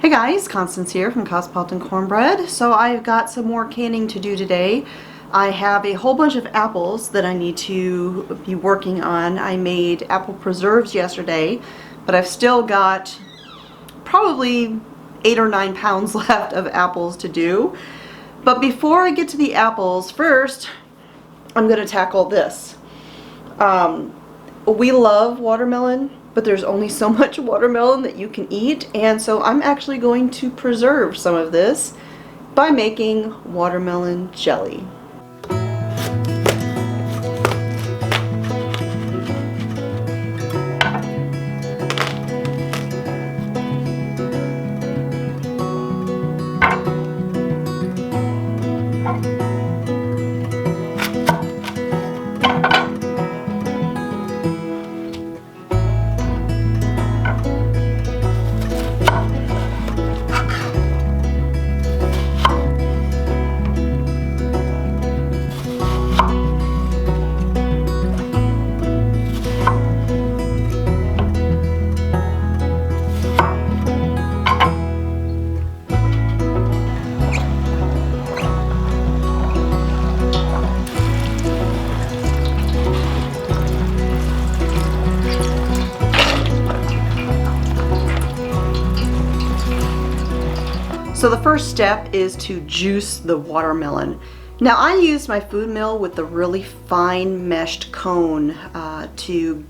Hey guys, Constance here from Cosmopolitan Cornbread. So I've got some more canning to do today. I have a whole bunch of apples that I need to be working on. I made apple preserves yesterday, but I've still got probably 8 or 9 pounds left of apples to do. But before I get to the apples, first I'm going to tackle this. We love watermelon, but there's only so much watermelon that you can eat, and so I'm actually going to preserve some of this by making watermelon jelly. So the first step is to juice the watermelon. Now I used my food mill with the really fine meshed cone to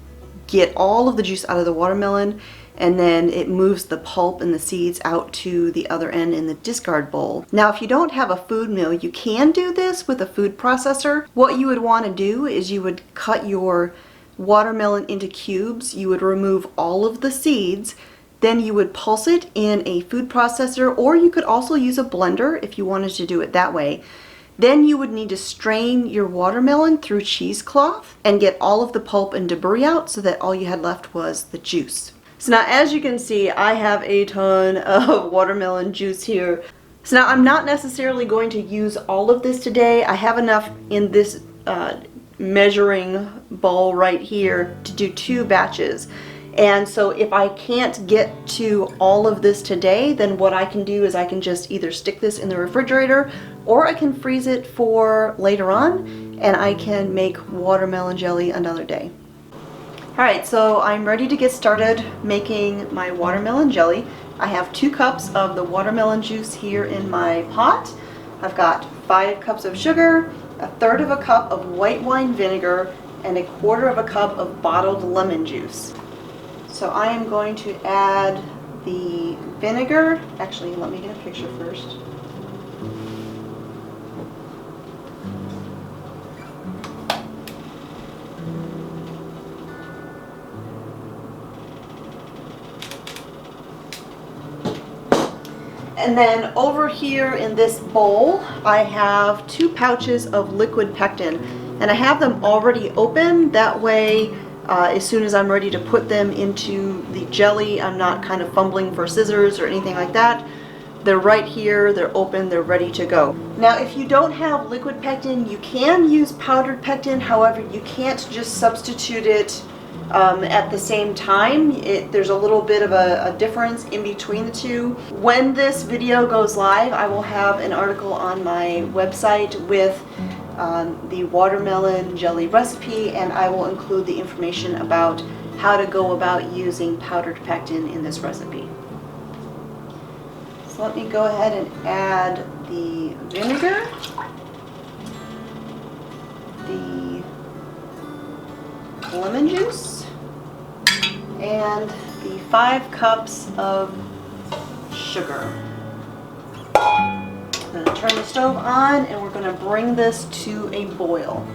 get all of the juice out of the watermelon, and then it moves the pulp and the seeds out to the other end in the discard bowl. Now if you don't have a food mill, you can do this with a food processor. What you would want to do is you would cut your watermelon into cubes, you would remove all of the seeds, then you would pulse it in a food processor, or you could also use a blender if you wanted to do it that way. Then you would need to strain your watermelon through cheesecloth and get all of the pulp and debris out so that all you had left was the juice. So now as you can see, I have a ton of watermelon juice here. So now I'm not necessarily going to use all of this today. I have enough in this measuring bowl right here to do 2 batches. And so if I can't get to all of this today, then what I can do is I can just either stick this in the refrigerator, or I can freeze it for later on, and I can make watermelon jelly another day. Alright, so I'm ready to get started making my watermelon jelly. I have 2 cups of the watermelon juice here in my pot. I've got 5 cups of sugar, 1/3 of a cup of white wine vinegar, and 1/4 of a cup of bottled lemon juice. So I am going to add the vinegar. Actually, let me get a picture first. And then over here in this bowl, I have 2 pouches of liquid pectin, and I have them already open. That way, as soon as I'm ready to put them into the jelly, I'm not kind of fumbling for scissors or anything like that. They're right here, they're open, they're ready to go. Now if you don't have liquid pectin, you can use powdered pectin. However, you can't just substitute it at the same time. There's a little bit of a difference in between the two. When this video goes live, I will have an article on my website with the watermelon jelly recipe, and I will include the information about how to go about using powdered pectin in this recipe. So let me go ahead and add the vinegar, the lemon juice, and the 5 cups of sugar. I'm going to turn the stove on, and we're going to bring this to a boil.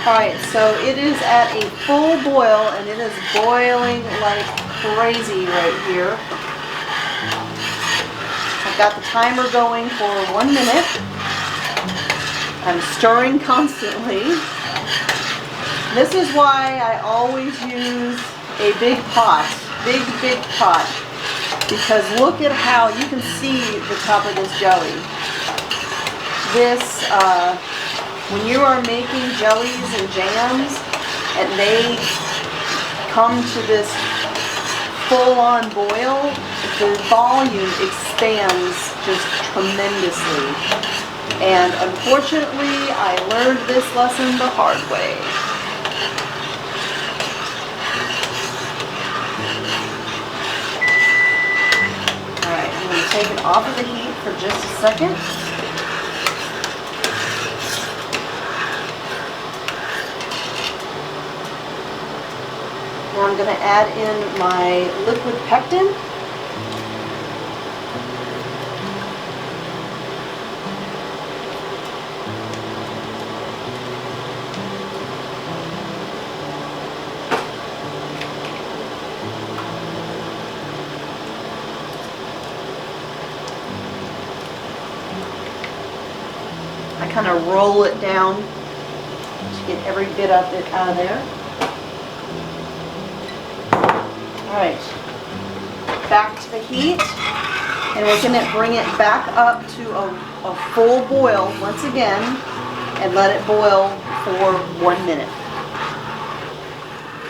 Alright, so it is at a full boil, and it is boiling like crazy right here. I've got the timer going for 1 minute. I'm stirring constantly. This is why I always use a big pot, big pot. because look at how you can see the top of this jelly. This, when you are making jellies and jams and they come to this full-on boil, the volume expands just tremendously. And unfortunately, I learned this lesson the hard way. Alright, I'm going to take it off of the heat for just a second. Now I'm going to add in my liquid pectin. I kind of roll it down to get every bit of it out of there. Alright, back to the heat, and we're going to bring it back up to a full boil once again and let it boil for 1 minute.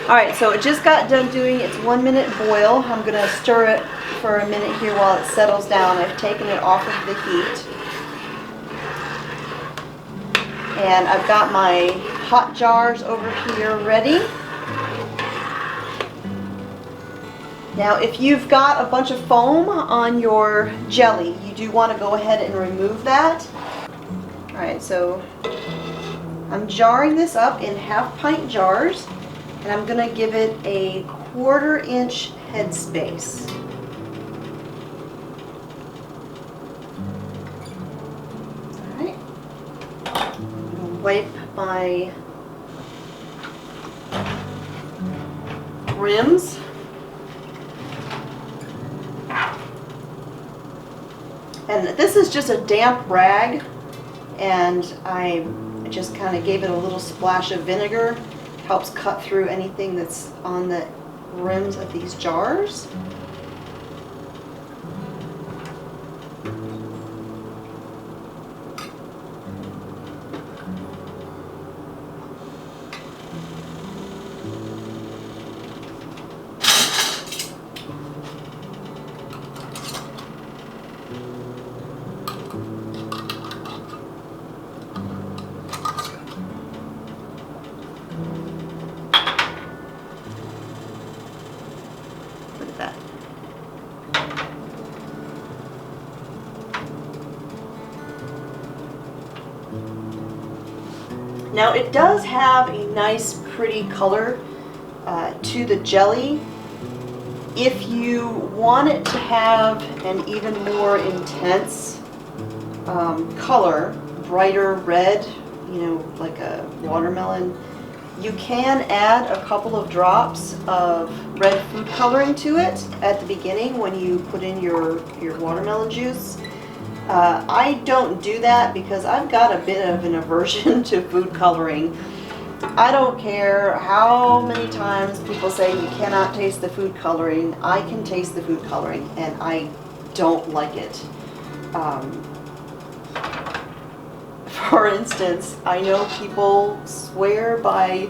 Alright, so it just got done doing its 1 minute boil. I'm going to stir it for a minute here while it settles down. I've taken it off of the heat. And I've got my hot jars over here ready. Now, if you've got a bunch of foam on your jelly, you do want to go ahead and remove that. Alright, so I'm jarring this up in 1/2 pint jars, and I'm going to give it a 1/4 inch headspace. Alright, wipe my rims. And this is just a damp rag, and I just kind of gave it a little splash of vinegar. Helps cut through anything that's on the rims of these jars. Now it does have a nice pretty color to the jelly. If you want it to have an even more intense color, brighter red, you know, like a watermelon, you can add a couple of drops of red food coloring to it at the beginning when you put in your watermelon juice. I don't do that because I've got a bit of an aversion to food coloring. I don't care how many times people say you cannot taste the food coloring. I can taste the food coloring, and I don't like it. For instance, I know people swear by,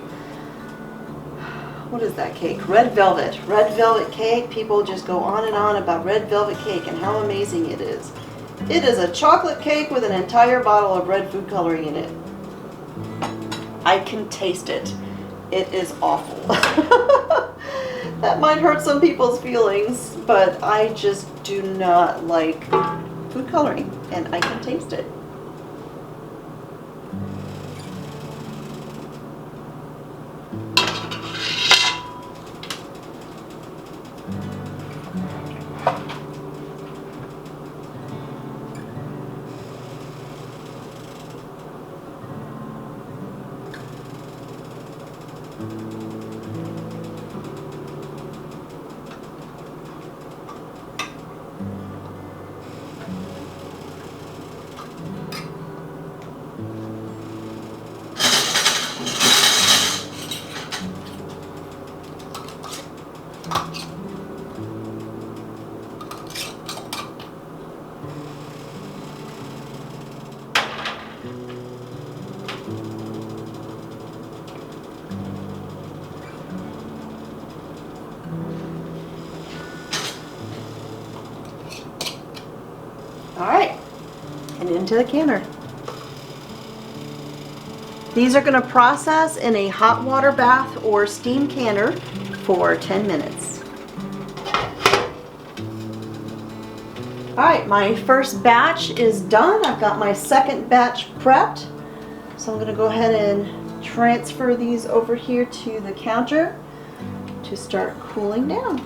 what is that cake? Red velvet. Red velvet cake. People just go on and on about red velvet cake and how amazing it is. It is a chocolate cake with an entire bottle of red food coloring in it. I can taste it. It is awful. That might hurt some people's feelings, but I just do not like food coloring, and I can taste it. All right, and into the canner. These are going to process in a hot water bath or steam canner for 10 minutes. All right, my first batch is done. I've got my second batch prepped. So I'm going to go ahead and transfer these over here to the counter to start cooling down.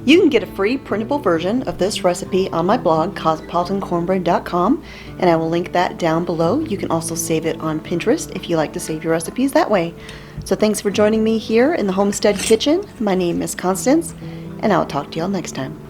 You can get a free printable version of this recipe on my blog, cosmopolitancornbread.com, and I will link that down below. You can also save it on Pinterest if you like to save your recipes that way. So thanks for joining me here in the Homestead Kitchen. My name is Constance, and I'll talk to y'all next time.